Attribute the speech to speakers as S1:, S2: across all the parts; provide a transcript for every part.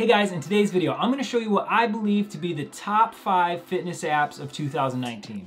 S1: Hey guys, in today's video, I'm gonna show you what I believe to be the top 5 fitness apps of 2019.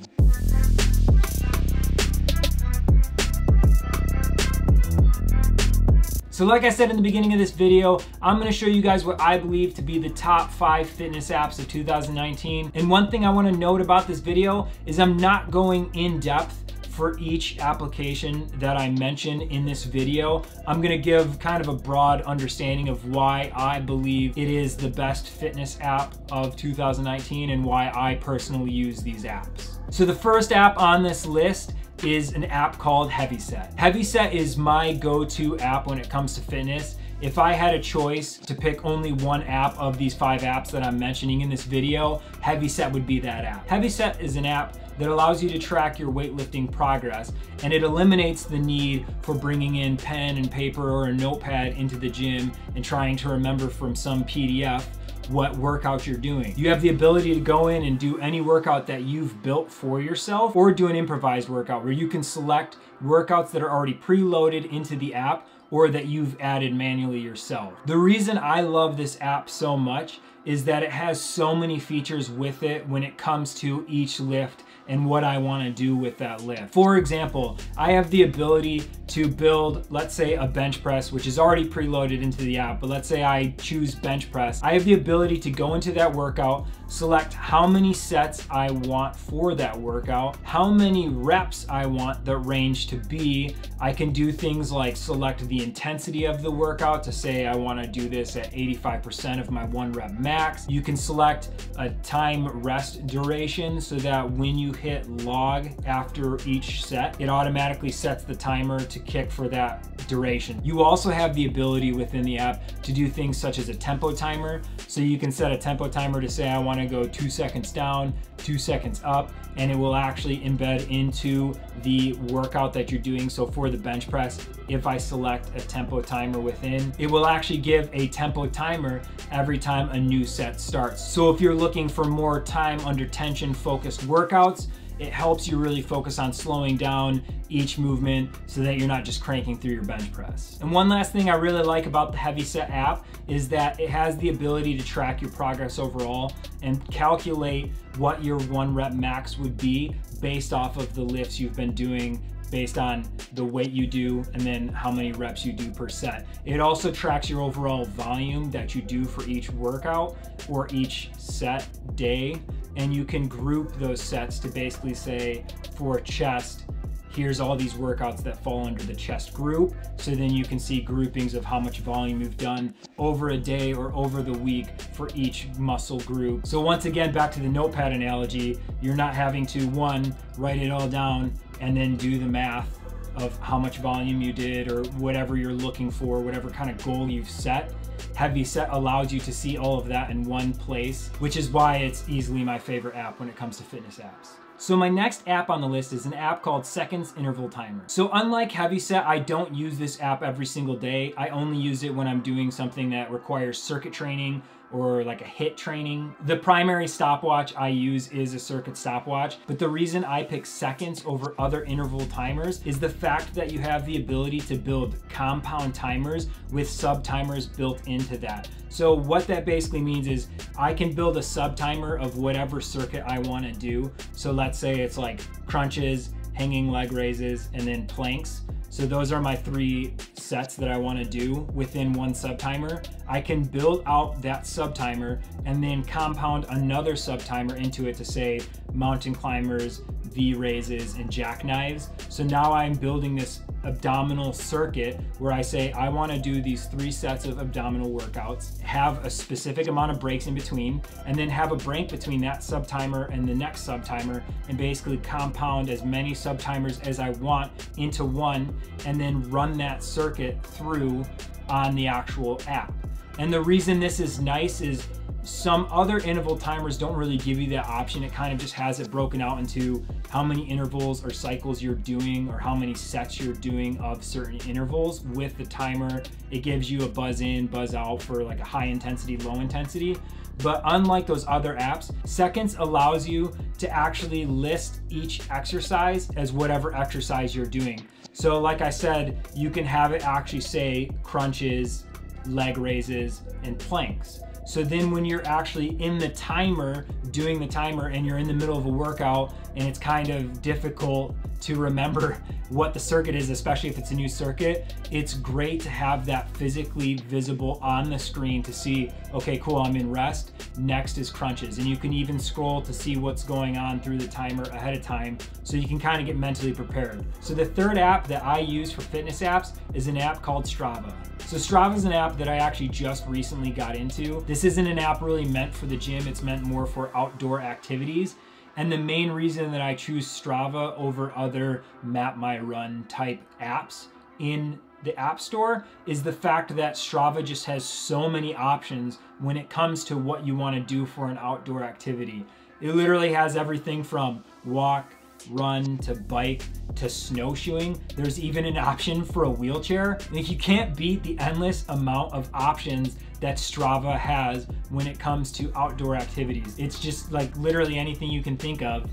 S1: So like I said in the beginning of this video, I'm gonna show you guys what I believe to be the top 5 fitness apps of 2019. And one thing I wanna note about this video is I'm not going in depth for each application that I mention in this video. I'm gonna give kind of a broad understanding of why I believe it is the best fitness app of 2019 and why I personally use these apps. So the first app on this list is an app called Heavyset. Heavyset is my go-to app when it comes to fitness. If I had a choice to pick only one app of these 5 apps that I'm mentioning in this video, Heavyset would be that app. Heavyset is an app that allows you to track your weightlifting progress, and it eliminates the need for bringing in pen and paper or a notepad into the gym and trying to remember from some PDF what workout you're doing. You have the ability to go in and do any workout that you've built for yourself, or do an improvised workout where you can select workouts that are already preloaded into the app or that you've added manually yourself. The reason I love this app so much is that it has so many features with it when it comes to each lift and what I want to do with that lift. For example, I have the ability to build, let's say, a bench press, which is already preloaded into the app, but let's say I choose bench press. I have the ability to go into that workout, select how many sets I want for that workout, how many reps I want the range to be. I can do things like select the intensity of the workout to say I want to do this at 85% of my 1 rep max. You can select a time rest duration so that when you hit log after each set, it automatically sets the timer to kick for that duration. You also have the ability within the app to do things such as a tempo timer. So you can set a tempo timer to say I want to go 2 seconds down, 2 seconds up, and it will actually embed into the workout that you're doing. So for the bench press, if I select a tempo timer within, it will actually give a tempo timer every time a new set starts. So if you're looking for more time under tension focused workouts, it helps you really focus on slowing down each movement so that you're not just cranking through your bench press. And one last thing I really like about the Heavyset app is that it has the ability to track your progress overall and calculate what your 1 rep max would be based off of the lifts you've been doing, based on the weight you do and then how many reps you do per set. It also tracks your overall volume that you do for each workout or each set day, and you can group those sets to basically say, for chest, here's all these workouts that fall under the chest group. So then you can see groupings of how much volume you've done over a day or over the week for each muscle group. So once again, back to the notepad analogy, you're not having to, one, write it all down and then do the math of how much volume you did or whatever you're looking for, whatever kind of goal you've set. Heavyset allows you to see all of that in one place, which is why it's easily my favorite app when it comes to fitness apps. So my next app on the list is an app called Seconds Interval Timer. So unlike Heavyset, I don't use this app every single day. I only use it when I'm doing something that requires circuit training or like a HIIT training. The primary stopwatch I use is a circuit stopwatch, but the reason I pick seconds over other interval timers is the fact that you have the ability to build compound timers with sub-timers built into that. So what that basically means is I can build a sub-timer of whatever circuit I want to do. So let's say it's like crunches, hanging leg raises, and then planks. So those are my 3 sets that I want to do within one sub-timer. I can build out that sub-timer and then compound another sub-timer into it to say mountain climbers, V raises, and jackknives. So now I'm building this abdominal circuit where I say I want to do these 3 sets of abdominal workouts, have a specific amount of breaks in between, and then have a break between that sub-timer and the next sub-timer, and basically compound as many sub-timers as I want into one, and then run that circuit through on the actual app. And the reason this is nice is some other interval timers don't really give you that option. It kind of just has it broken out into how many intervals or cycles you're doing or how many sets you're doing of certain intervals. With the timer, it gives you a buzz in, buzz out for like a high intensity, low intensity. But unlike those other apps, Seconds allows you to actually list each exercise as whatever exercise you're doing. So like I said, you can have it actually say crunches, leg raises, and planks. So then when you're actually in the timer, doing the timer, and you're in the middle of a workout and it's kind of difficult to remember what the circuit is, especially if it's a new circuit, it's great to have that physically visible on the screen to see, okay, cool, I'm in rest, next is crunches. And you can even scroll to see what's going on through the timer ahead of time, so you can kind of get mentally prepared. So the third app that I use for fitness apps is an app called Strava. So Strava is an app that I actually just recently got into. This isn't an app really meant for the gym, it's meant more for outdoor activities. And the main reason that I choose Strava over other Map My Run type apps in the App Store is the fact that Strava just has so many options when it comes to what you want to do for an outdoor activity. It literally has everything from walk, run, to bike, to snowshoeing. There's even an option for a wheelchair. Like, you can't beat the endless amount of options that Strava has when it comes to outdoor activities. It's just like literally anything you can think of,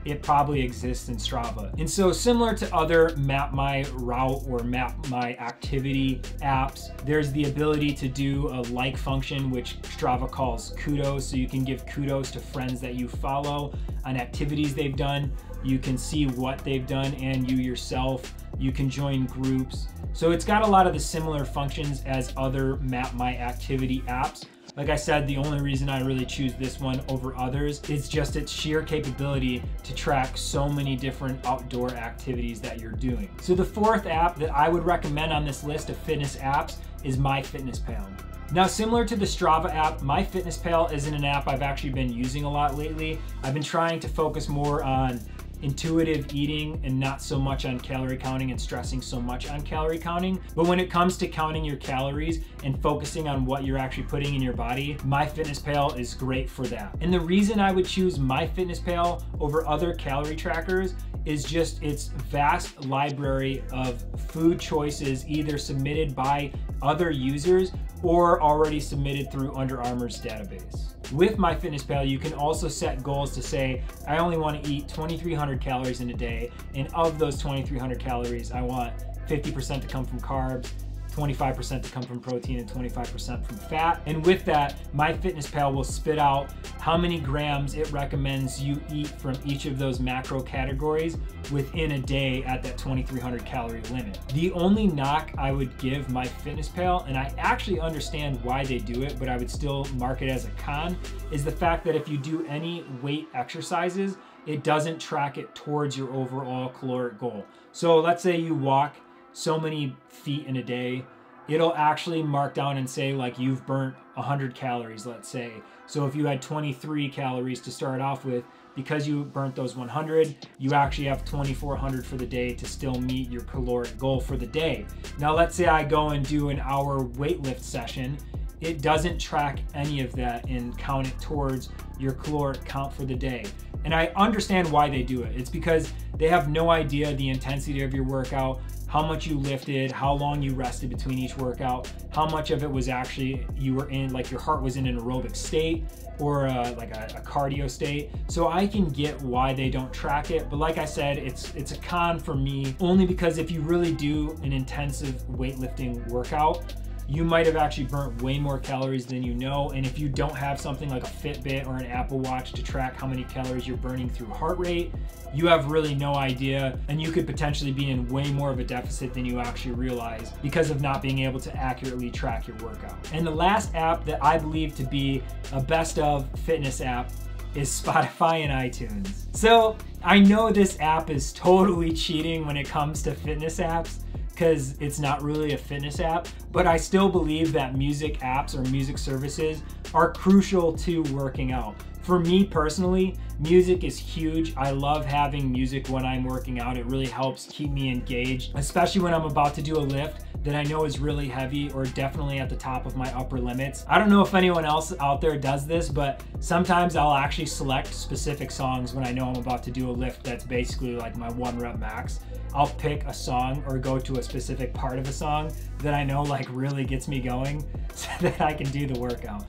S1: it probably exists in Strava. And so similar to other Map My Route or Map My Activity apps, there's the ability to do a like function, which Strava calls kudos. So you can give kudos to friends that you follow on activities they've done. You can see what they've done and you yourself. You can join groups. So it's got a lot of the similar functions as other Map My Activity apps. Like I said, the only reason I really choose this one over others is just its sheer capability to track so many different outdoor activities that you're doing. So the fourth app that I would recommend on this list of fitness apps is MyFitnessPal. Now, similar to the Strava app, MyFitnessPal isn't an app I've actually been using a lot lately. I've been trying to focus more on intuitive eating and not so much on calorie counting and stressing so much on calorie counting. But when it comes to counting your calories and focusing on what you're actually putting in your body, MyFitnessPal is great for that. And the reason I would choose MyFitnessPal over other calorie trackers is just its vast library of food choices, either submitted by other users or already submitted through Under Armour's database. With MyFitnessPal, you can also set goals to say, I only want to eat 2,300 calories in a day, and of those 2,300 calories, I want 50% to come from carbs, 25% to come from protein, and 25% from fat. And with that, MyFitnessPal will spit out how many grams it recommends you eat from each of those macro categories within a day at that 2,300 calorie limit. The only knock I would give MyFitnessPal, and I actually understand why they do it, but I would still mark it as a con, is the fact that if you do any weight exercises, it doesn't track it towards your overall caloric goal. So let's say you walk so many feet in a day, it'll actually mark down and say like you've burnt 100 calories, let's say. So if you had 23 calories to start off with, because you burnt those 100, you actually have 2,400 for the day to still meet your caloric goal for the day. Now let's say I go and do an hour weightlift session, it doesn't track any of that and count it towards your caloric count for the day. And I understand why they do it. It's because they have no idea the intensity of your workout, how much you lifted, how long you rested between each workout, how much of it was actually you were in, like your heart was in an aerobic state or like a cardio state. So I can get why they don't track it. But like I said, it's a con for me, only because if you really do an intensive weightlifting workout, you might have actually burnt way more calories than you know. And if you don't have something like a Fitbit or an Apple Watch to track how many calories you're burning through heart rate, you have really no idea, and you could potentially be in way more of a deficit than you actually realize because of not being able to accurately track your workout. And the last app that I believe to be a best of fitness app is Spotify and iTunes. So I know this app is totally cheating when it comes to fitness apps, because it's not really a fitness app, but I still believe that music apps or music services are crucial to working out. For me personally, music is huge. I love having music when I'm working out. It really helps keep me engaged, especially when I'm about to do a lift that I know is really heavy or definitely at the top of my upper limits. I don't know if anyone else out there does this, but sometimes I'll actually select specific songs when I know I'm about to do a lift that's basically like my 1 rep max. I'll pick a song or go to a specific part of a song that I know like really gets me going so that I can do the workout.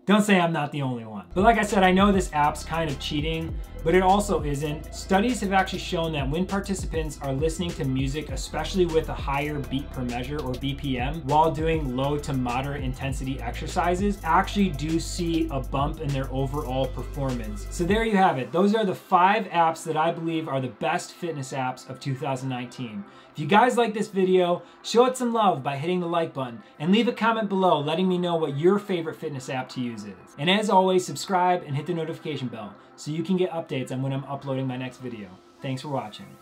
S1: Don't say I'm not the only one. But like I said, I know this app's kind of cheating, but it also isn't. Studies have actually shown that when participants are listening to music, especially with a higher beat per measure or BPM, while doing low to moderate intensity exercises, actually do see a bump in their overall performance. So there you have it. Those are the 5 apps that I believe are the best fitness apps of 2019. If you guys like this video, show it some love by hitting the like button and leave a comment below letting me know what your favorite fitness app to use is. And as always, subscribe and hit the notification bell so you can get updates on when I'm uploading my next video. Thanks for watching.